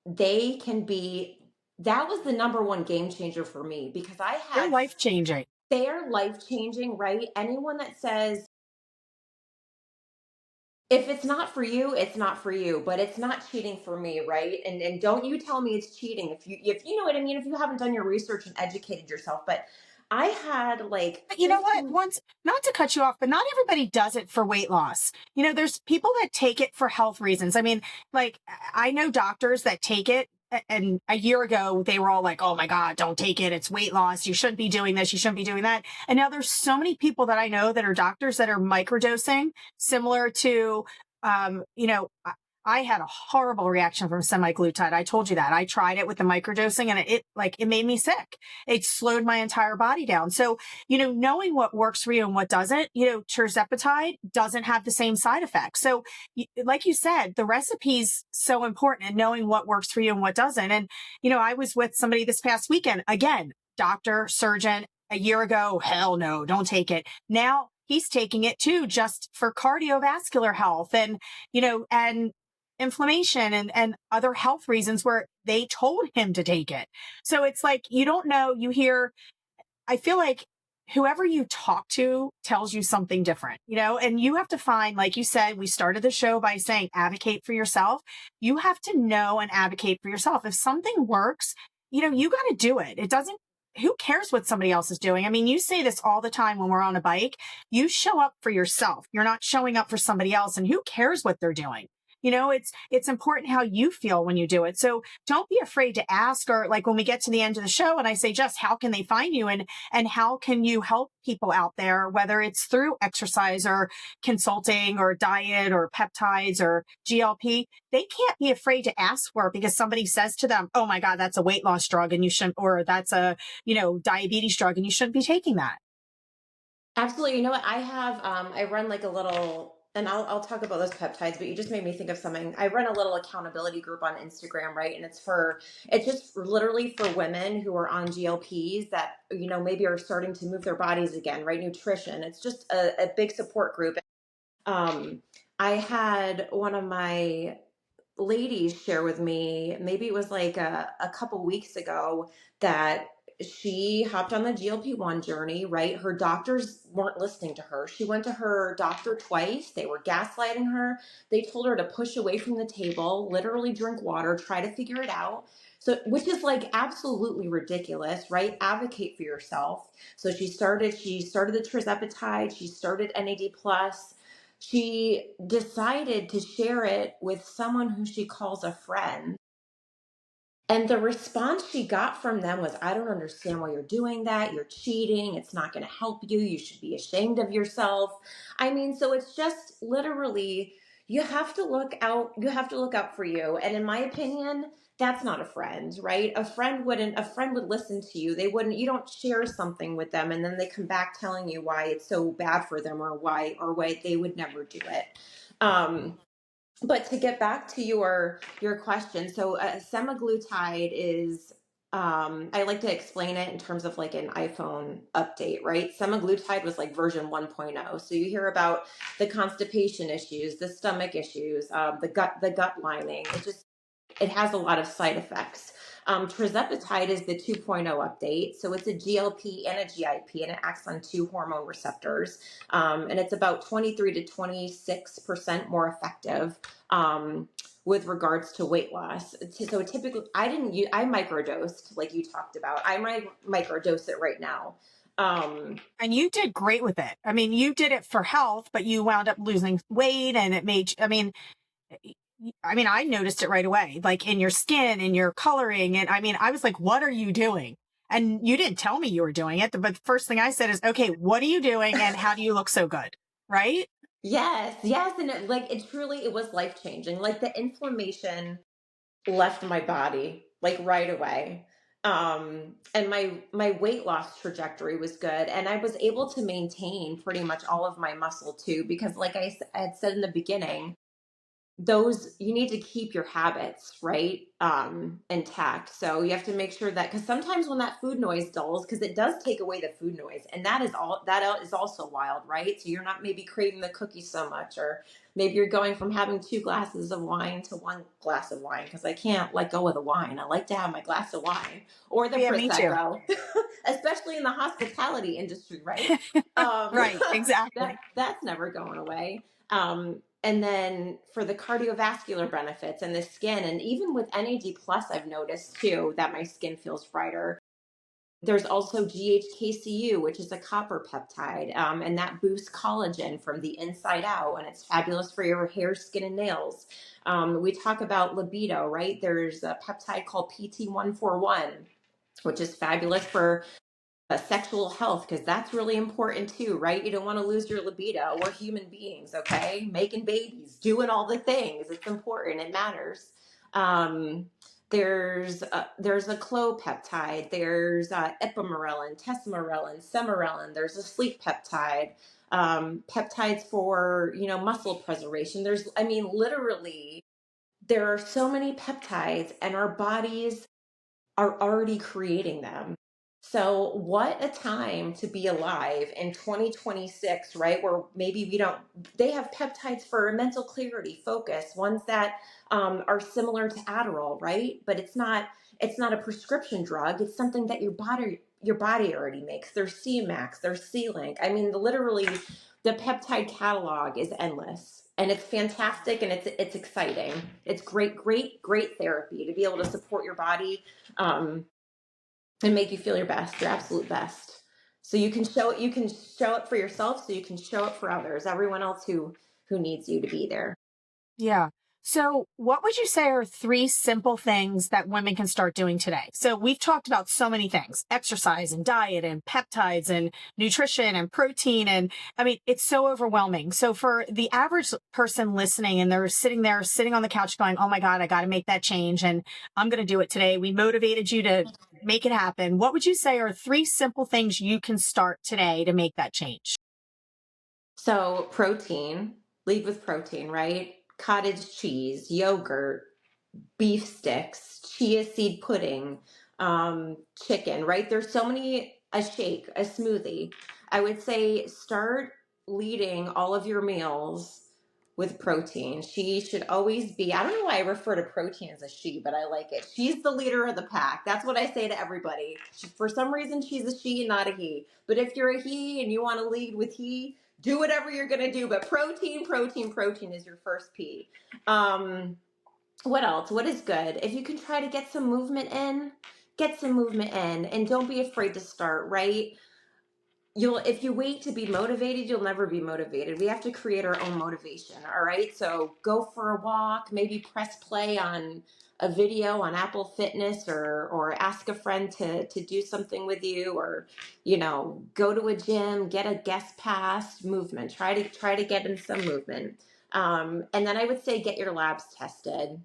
They can be, that was the number one game changer for me because I They're had, life changing. they're life changing, right? Anyone that says, if it's not for you, it's not for you, but it's not cheating for me, right? And don't you tell me it's cheating if you know what I mean, if you haven't done your research and educated yourself. But I had like But you know what? 15. Once, not to cut you off, but not everybody does it for weight loss. There's people that take it for health reasons. I mean, like, I know doctors that take it. And a year ago, they were all like, oh my God, don't take it. It's weight loss. You shouldn't be doing this. You shouldn't be doing that. And now there's so many people that I know that are doctors that are microdosing, similar to, I had a horrible reaction from semaglutide. I told you that. I tried it with the microdosing and it made me sick. It slowed my entire body down. So, knowing what works for you and what doesn't, tirzepatide doesn't have the same side effects. So, like you said, the recipe's so important and knowing what works for you and what doesn't. And, I was with somebody this past weekend, again, doctor, surgeon, a year ago, hell no, don't take it. Now he's taking it too, just for cardiovascular health and inflammation and other health reasons where they told him to take it. So it's like, you don't know, you hear, I feel like whoever you talk to tells you something different, and you have to find, like you said, we started the show by saying advocate for yourself. You have to know and advocate for yourself. If something works, you got to do it. It doesn't, who cares what somebody else is doing? I mean, you say this all the time when we're on a bike, you show up for yourself. You're not showing up for somebody else and who cares what they're doing? It's important how you feel when you do it. So don't be afraid to ask, or like when we get to the end of the show and I say, Jess, how can they find you? And how can you help people out there, whether it's through exercise or consulting or diet or peptides or GLP, they can't be afraid to ask for it because somebody says to them, oh my God, that's a weight loss drug and you shouldn't, or that's a, diabetes drug and you shouldn't be taking that. Absolutely. You know what? I run like a little, and I'll talk about those peptides, but you just made me think of something. I run a little accountability group on Instagram, right? And it's just literally for women who are on GLPs that, maybe are starting to move their bodies again, right? Nutrition. It's just a big support group. Um, I had one of my ladies share with me, maybe it was like a couple weeks ago, that she hopped on the GLP-1 journey, right? Her doctors weren't listening to her. She went to her doctor twice. They were gaslighting her. They told her to push away from the table, literally drink water, try to figure it out. So, which is like absolutely ridiculous, right? Advocate for yourself. So she started the tirzepatide, she started NAD plus. She decided to share it with someone who she calls a friend. And the response she got from them was, I don't understand why you're doing that. You're cheating. It's not going to help you. You should be ashamed of yourself. I mean, so it's just literally, you have to look out. You have to look out for you. And in my opinion, that's not a friend, right? A friend would listen to you. They wouldn't, you don't share something with them and then they come back telling you why it's so bad for them or why they would never do it. But to get back to your question, so semaglutide is, I like to explain it in terms of like an iPhone update, right? Semaglutide was like version 1.0. So you hear about the constipation issues, the stomach issues, the gut lining. It has a lot of side effects. Tirzepatide is the 2.0 update. So it's a GLP and a GIP, and it acts on two hormone receptors. And it's about 23 to 26% more effective with regards to weight loss. So typically, I microdosed, like you talked about. I might microdose it right now. And you did great with it. I mean, you did it for health, but you wound up losing weight and it made, I noticed it right away, like in your skin, in your coloring. And I was like, what are you doing? And you didn't tell me you were doing it. But the first thing I said is, okay, what are you doing? And how do you look so good? Right? Yes, yes. And it was life changing. Like the inflammation left my body like right away. And my weight loss trajectory was good. And I was able to maintain pretty much all of my muscle too, because like I had said in the beginning, those you need to keep your habits right intact, so you have to make sure that, because sometimes when that food noise dulls, because it does take away the food noise, and that is also wild, right? So you're not maybe craving the cookies so much, or maybe you're going from having 2 glasses of wine to 1 glass of wine, because I can't let go of the wine. I like to have my glass of wine or the Yeah, me too. prosecco, especially in the hospitality industry, right? Right. Exactly. That's never going away. And then for the cardiovascular benefits and the skin, and even with NAD plus, I've noticed too that my skin feels brighter. There's also GHKCU, which is a copper peptide, and that boosts collagen from the inside out, and it's fabulous for your hair, skin, and nails. We talk about libido, right? There's a peptide called PT141, which is fabulous for sexual health, because that's really important too, right? You don't want to lose your libido. We're human beings, okay? Making babies, doing all the things. It's important. It matters. Um, there's a clopeptide. There's ipamorelin, tesamorelin, semarelin. There's a sleep peptide. Peptides for muscle preservation. Literally, there are so many peptides, and our bodies are already creating them. So, what a time to be alive in 2026, right? Where maybe they have peptides for mental clarity, focus, ones that are similar to Adderall, right? But it's not a prescription drug. It's something that your body already makes. There's C-Max, there's C-Link. Literally, the peptide catalog is endless, and it's fantastic, and it's exciting. It's great, great, great therapy to be able to support your body, and make you feel your best, your absolute best. So you can show it for yourself, so you can show it for others, everyone else who needs you to be there. Yeah. So, what would you say are 3 simple things that women can start doing today? So, we've talked about so many things: exercise and diet and peptides and nutrition and protein. And it's so overwhelming. So, for the average person listening and they're sitting on the couch going, oh my God, I got to make that change and I'm going to do it today. We motivated you to make it happen. What would you say are 3 simple things you can start today to make that change? So protein, lead with protein, right? Cottage cheese, yogurt, beef sticks, chia seed pudding, chicken, right? There's so many, a shake, a smoothie. I would say start leading all of your meals with protein. She should always be, I don't know why I refer to protein as a she, but I like it. She's the leader of the pack. That's what I say to everybody. For some reason, she's a she and not a he. But if you're a he and you want to lead with he, do whatever you're going to do. But protein, protein, protein is your first P. What else? What is good? If you can try to get some movement in, get some movement in, and don't be afraid to start, right? If you wait to be motivated, you'll never be motivated. We have to create our own motivation. All right. So go for a walk, maybe press play on a video on Apple Fitness, or ask a friend to do something with you, or, go to a gym, get a guest pass. Movement. Try to get in some movement. And then I would say get your labs tested.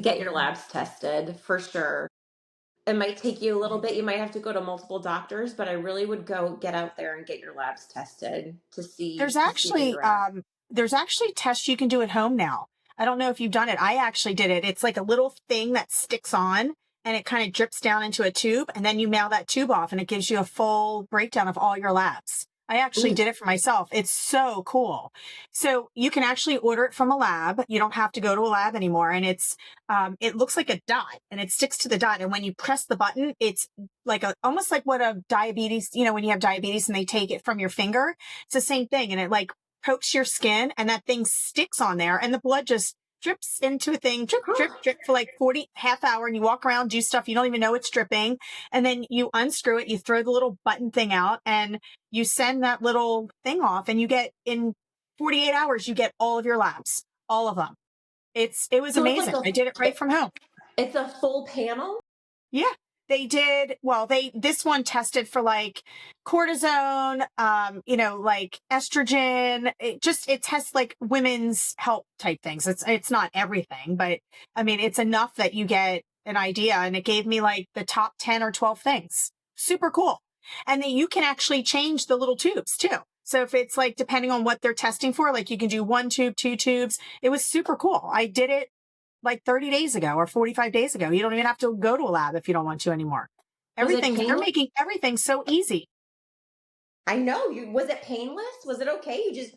Get your labs tested for sure. It might take you a little bit. You might have to go to multiple doctors, but I really would go get out there and get your labs tested to There's see where actually you're at. there's actually tests you can do at home now. I don't know if you've done it. I actually did it. It's like a little thing that sticks on and it kind of drips down into a tube, and then you mail that tube off and it gives you a full breakdown of all your labs. I actually Ooh, did it for myself. It's so cool. So you can actually order it from a lab. You don't have to go to a lab anymore. And it looks like a dot and it sticks to the dot. And when you press the button, it's like almost like what a diabetes, when you have diabetes and they take it from your finger, it's the same thing. And it like pokes your skin and that thing sticks on there and the blood just drips into a thing, drip, drip, huh. drip for like 40, half hour. And you walk around, do stuff. You don't even know it's dripping. And then you unscrew it, you throw the little button thing out and you send that little thing off and you get in 48 hours, you get all of your labs, all of them. It was So it's like amazing. I did it right from home. it's a full panel. Yeah, they did. Well, this one tested for like cortisone, like estrogen. It tests like women's health type things. It's not everything, but I mean, it's enough that you get an idea. And it gave me like the top 10 or 12 things. Super cool. And then you can actually change the little tubes too. So if it's like, depending on what they're testing for, like you can do 1 tube, 2 tubes. It was super cool. I did it like 30 days ago or 45 days ago. You don't even have to go to a lab if you don't want to anymore. Was it They're painless? making everything so easy. I know you. Was it painless? Was it okay? You just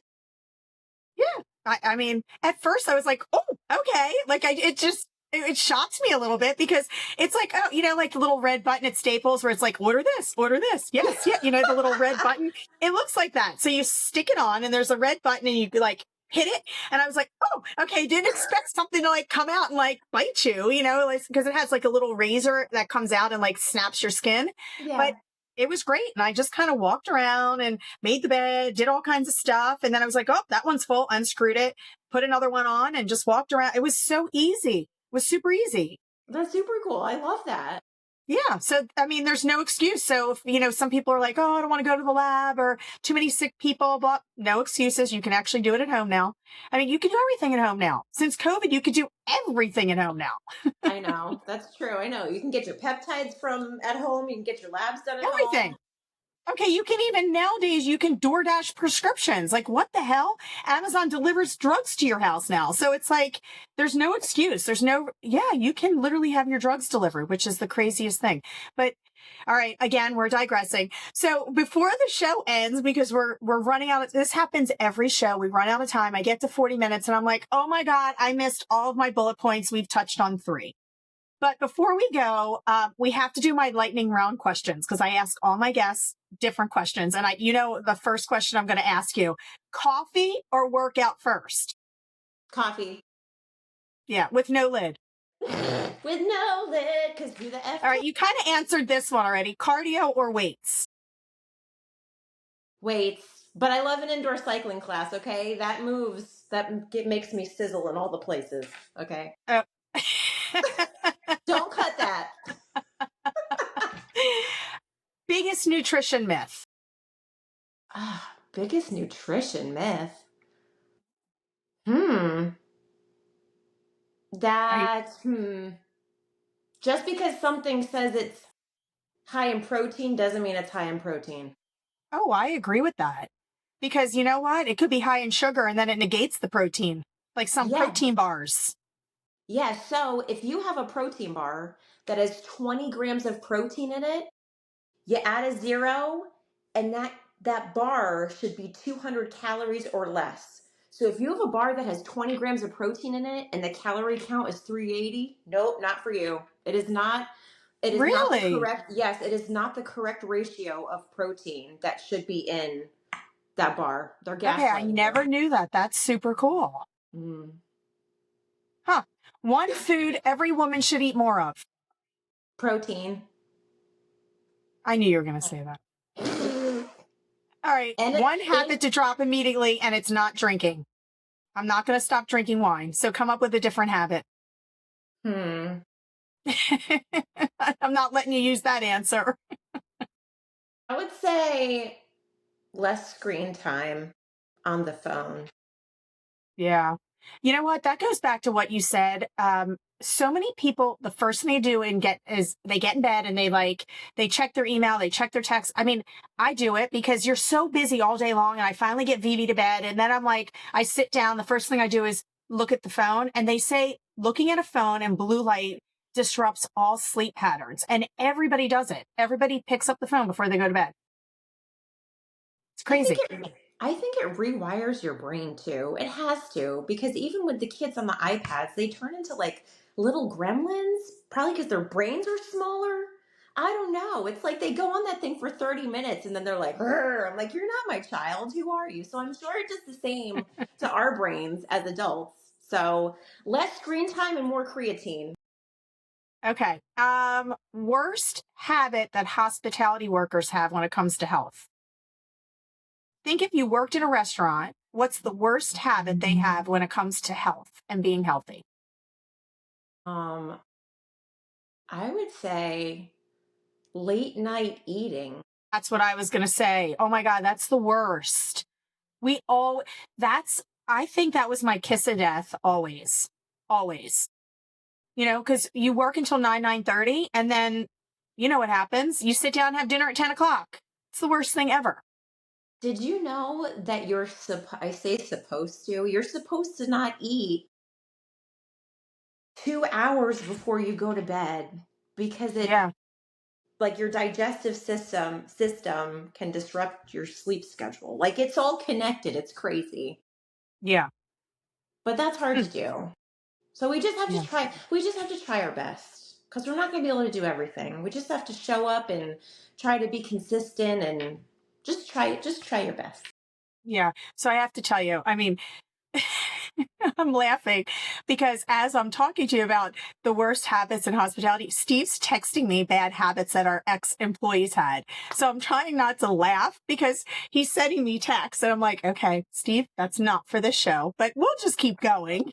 Yeah. I mean, at first I was like, oh, okay. Like it shocks me a little bit because it's like, oh, like the little red button at Staples where it's like, order this, order this. Yes. Yeah. The little red button. It looks like that. So you stick it on and there's a red button and you like hit it. And I was like, oh, okay. Didn't expect something to like come out and like bite you, like, because it has like a little razor that comes out and like snaps your skin. But yeah. it was great. And I just kind of walked around and made the bed, did all kinds of stuff. And then I was like, oh, that one's full, unscrewed it, put another one on and just walked around. It was so easy. It was super easy. That's super cool. I love that. Yeah. So, I mean, there's no excuse. So if, some people are like, oh, I don't want to go to the lab or too many sick people, but no excuses. You can actually do it at home now. I mean, you can do everything at home now. Since COVID, you could do everything at home now. I know. That's true. I know. You can get your peptides from at home. You can get your labs done at home. Everything. Okay, you can even nowadays, you can DoorDash prescriptions. Like, what the hell? Amazon delivers drugs to your house now. So it's like, there's no excuse. You can literally have your drugs delivered, which is the craziest thing. But all right, again, we're digressing. So before the show ends, because we're running out this happens every show. We run out of time. I get to 40 minutes and I'm like, oh my God, I missed all of my bullet points. We've touched on 3. But before we go, we have to do my lightning round questions because I ask all my guests different questions. And the first question I'm going to ask you, coffee or workout first? Coffee. Yeah, with no lid. With no lid, because who the F All right, you kind of answered this one already. Cardio or weights? weights. But I love an indoor cycling class, okay? That moves, makes me sizzle in all the places, okay? Oh. Don't cut that. Biggest nutrition myth? Biggest nutrition myth. Hmm. Just because something says it's high in protein doesn't mean it's high in protein. Oh, I agree with that. Because you know what? It could be high in sugar and then it negates the protein, like some Yes. protein bars. Yeah. So if you have a protein bar that has 20 grams of protein in it, you add a 0, and that bar should be 200 calories or less. So if you have a bar that has 20 grams of protein in it and the calorie count is 380, nope, not for you. It is not. It is not the Really? correct. Yes, it is not the correct ratio of protein that should be in that bar. They're Okay, I gaslighting you. never knew that. That's super cool. Mm. Huh. One food every woman should eat more of. Protein. I knew you were going to say that. All right. And One it habit to drop immediately, and it's not drinking. I'm not going to stop drinking wine. So come up with a different habit. hmm. I'm not letting you use that answer. I would say less screen time on the phone. Yeah. You know what? That goes back to what you said. So many people, the first thing they do and get is they get in bed and they check their email, they check their text. I mean, I do it because you're so busy all day long, and I finally get Vivi to bed, and then I'm like, I sit down. The first thing I do is look at the phone, and they say looking at a phone and blue light disrupts all sleep patterns, and everybody does it. Everybody picks up the phone before they go to bed. It's I think crazy. I think it rewires your brain too. It has to, because even with the kids on the iPads, they turn into like little gremlins, probably because their brains are smaller. I don't know. It's like they go on that thing for 30 minutes and then they're like, "Rrr." I'm like, "You're not my child. Who are you?" So I'm sure it does the same to our brains as adults. So less screen time and more creatine. Okay. Worst habit that hospitality workers have when it comes to health. Think if you worked in a restaurant, what's the worst habit they have when it comes to health and being healthy? Um, I would say late night eating. That's what I was going to say. Oh my God, that's the worst. We all, I think that was my kiss of death always. Always. Because you work until 9:30, and then you know what happens. You sit down and have dinner at 10 o'clock. It's the worst thing ever. Did you know that I say supposed to, you're supposed to not eat 2 hours before you go to bed because it, Yeah. like your digestive system can disrupt your sleep schedule. Like it's all connected. It's crazy. Yeah. But that's hard Hmm. to do. So Yeah. we just have to try our best because we're not going to be able to do everything. We just have to show up and try to be consistent and just try your best. Yeah. So I have to tell you, I mean, I'm laughing because as I'm talking to you about the worst habits in hospitality, Steve's texting me bad habits that our ex employees had. So I'm trying not to laugh because he's sending me texts, and I'm like, okay, Steve, that's not for this show, but we'll just keep going.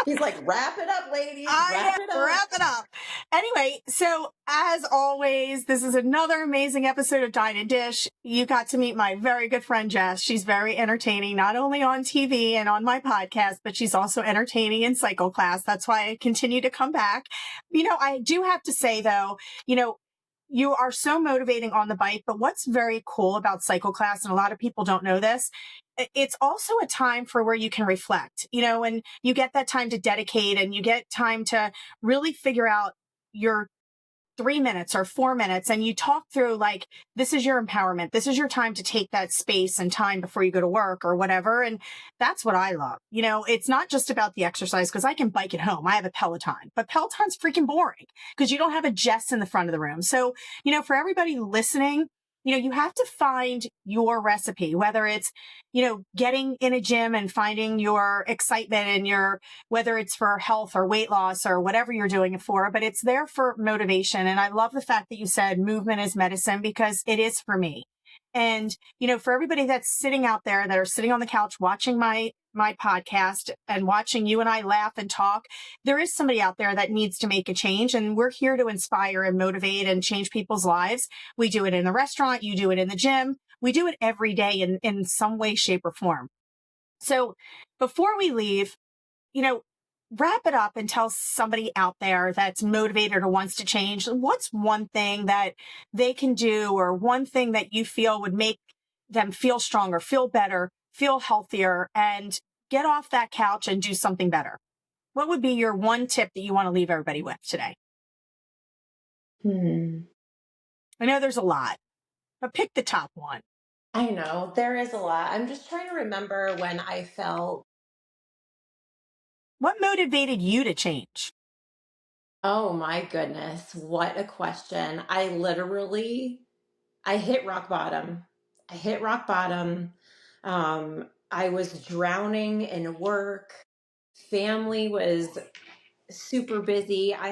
He's like, wrap it up, ladies, I wrap it am up. wrap it up. Anyway, so as always, this is another amazing episode of Dine Dish. You got to meet my very good friend Jess. She's very entertaining, not only on TV and on my podcast, but she's also entertaining in cycle class. That's why I continue to come back. I do have to say though, you are so motivating on the bike, but what's very cool about cycle class, and a lot of people don't know this, it's also a time for where you can reflect, and you get that time to dedicate, and you get time to really figure out your 3 minutes or 4 minutes, and you talk through like, this is your empowerment. This is your time to take that space and time before you go to work or whatever. And that's what I love. It's not just about the exercise, because I can bike at home. I have a Peloton, but Peloton's freaking boring because you don't have a Jess in the front of the room. So, for everybody listening, you have to find your recipe, whether it's, getting in a gym and finding your excitement and whether it's for health or weight loss or whatever you're doing it for, but it's there for motivation. And I love the fact that you said movement is medicine, because it is for me. And, for everybody that's sitting out there that are sitting on the couch watching my podcast and watching you and I laugh and talk, there is somebody out there that needs to make a change. And we're here to inspire and motivate and change people's lives. We do it in the restaurant. You do it in the gym. We do it every day in some way, shape, or form. So before we leave, you know, wrap it up and tell somebody out there that's motivated or wants to change, what's one thing that they can do, or one thing that you feel would make them feel stronger, feel better, feel healthier, and get off that couch and do something better? What would be your one tip that you want to leave everybody with today? Hmm. I know there's a lot, but pick the top one. I know there is a lot. I'm just trying to remember when I felt, What motivated you to change? oh my goodness, what a question. I hit rock bottom. I hit rock bottom. I was drowning in work. Family was super busy. I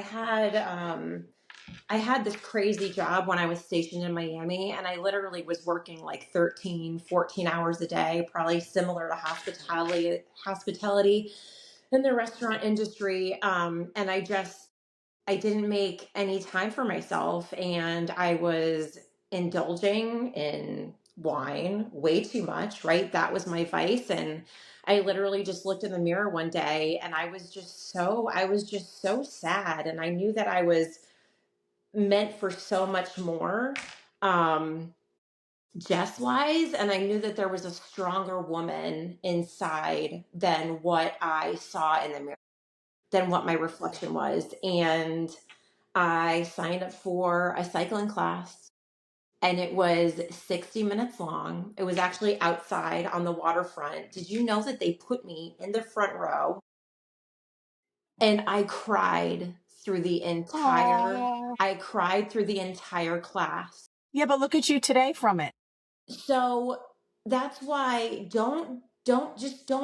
had this crazy job when I was stationed in Miami, and I literally was working like 13, 14 hours a day, probably similar to hospitality in the restaurant industry. And I didn't make any time for myself, and I was indulging in wine way too much, right? That was my vice. And I literally just looked in the mirror one day and I was just so sad. And I knew that I was meant for so much more, Jess wise. And I knew that there was a stronger woman inside than what I saw in the mirror, than what my reflection was. And I signed up for a cycling class and it was 60 minutes long. It was actually outside on the waterfront. Did you know that they put me in the front row and Oh, I cried through the entire class. yeah, but look at you today from it. So that's why don't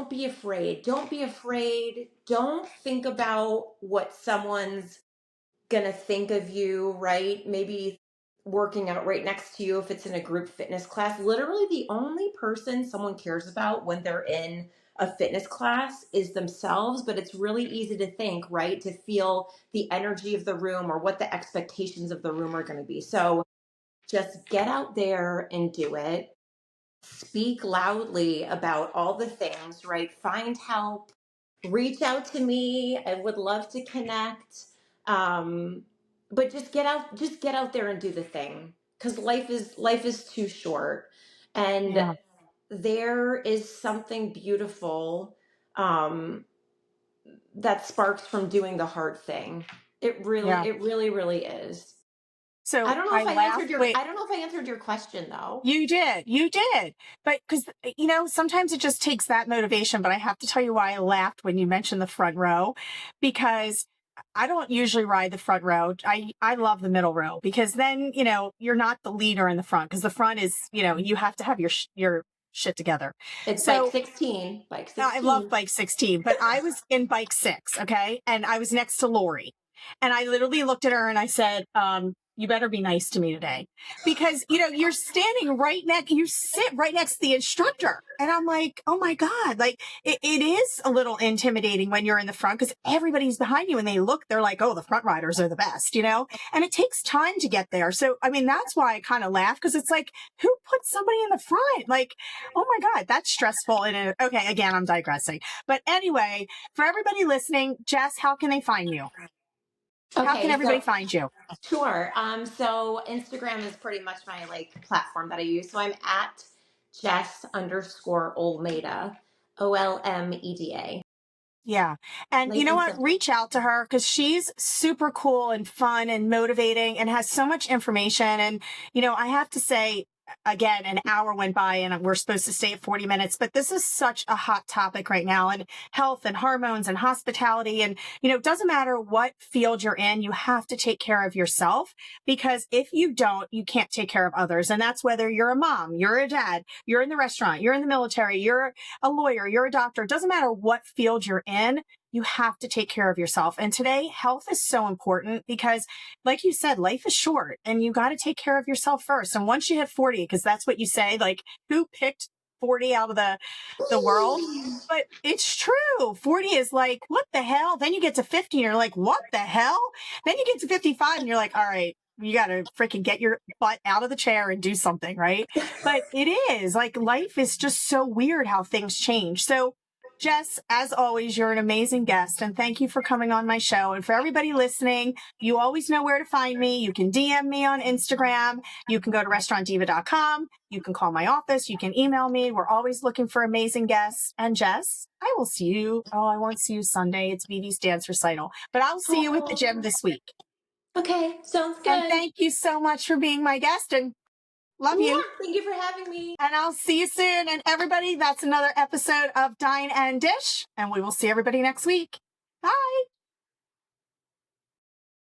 be afraid. Don't be afraid. Don't think about what someone's gonna think of you, right? Maybe working out right next to you if it's in a group fitness class. Literally, the only person someone cares about when they're in a fitness class is themselves, but it's really easy to think, right? To feel the energy of the room or what the expectations of the room are going to be. So just get out there and do it. Speak loudly about all the things, right? Find help, reach out to me. I would love to connect. Um, but just get out there and do the thing because life is too short. And Yeah. there is something beautiful that sparks from doing the hard thing. Yeah. It really, really is. So I laughed. Wait, I don't know if I answered your question though. you did. You did. But because, sometimes it just takes that motivation. But I have to tell you why I laughed when you mentioned the front row, because I don't usually ride the front row. I love the middle row because then, you're not the leader in the front because the front is, you have to have your shit together. It's bike So 16, bike I love 16. bike 16, but I was in bike 6. Okay. And I was next to Lori and I literally looked at her and I said, you better be nice to me today because, you're standing you sit right next to the instructor. And I'm like, oh my God, like it is a little intimidating when you're in the front because everybody's behind you and they're like, oh, the front riders are the best, and it takes time to get there. So, I mean, that's why I kind of laugh because it's like, who put somebody in the front? Like, oh my God, that's stressful. And okay, again, I'm digressing. But anyway, for everybody listening, Jess, how can they find you? How can Okay, everybody so find you? sure. So Instagram is pretty much my platform that I use. So I'm at Jess_Olmeda, Olmeda. Yeah. And you Nice know and what? simple. Reach out to her because she's super cool and fun and motivating and has so much information. And, I have to say, again, an hour went by and we're supposed to stay at 40 minutes, but this is such a hot topic right now and health and hormones and hospitality. And, it doesn't matter what field you're in, you have to take care of yourself because if you don't, you can't take care of others. And that's whether you're a mom, you're a dad, you're in the restaurant, you're in the military, you're a lawyer, you're a doctor. It doesn't matter what field you're in. You have to take care of yourself. And today, health is so important because, like you said, life is short and you got to take care of yourself first. And once you hit 40, because that's what you say, like who picked 40 out of the world? But it's true. 40 is like, what the hell? Then you get to 50 and you're like, what the hell? Then you get to 55 and you're like, all right, you got to freaking get your butt out of the chair and do something, right? But it is like life is just so weird how things change. So, Jess, as always, you're an amazing guest, and thank you for coming on my show. And for everybody listening, you always know where to find me. You can DM me on Instagram. You can go to restaurantdiva.com. You can call my office. You can email me. We're always looking for amazing guests. And Jess, I will see you. Oh, I won't see you Sunday. It's Vivi's dance recital, but I'll see you at the gym this week. Okay, sounds And good. thank you so much for being my guest and love Mwah, you. thank you for having me. And I'll see you soon. And everybody, that's another episode of Dine and Dish. And we will see everybody next week. Bye.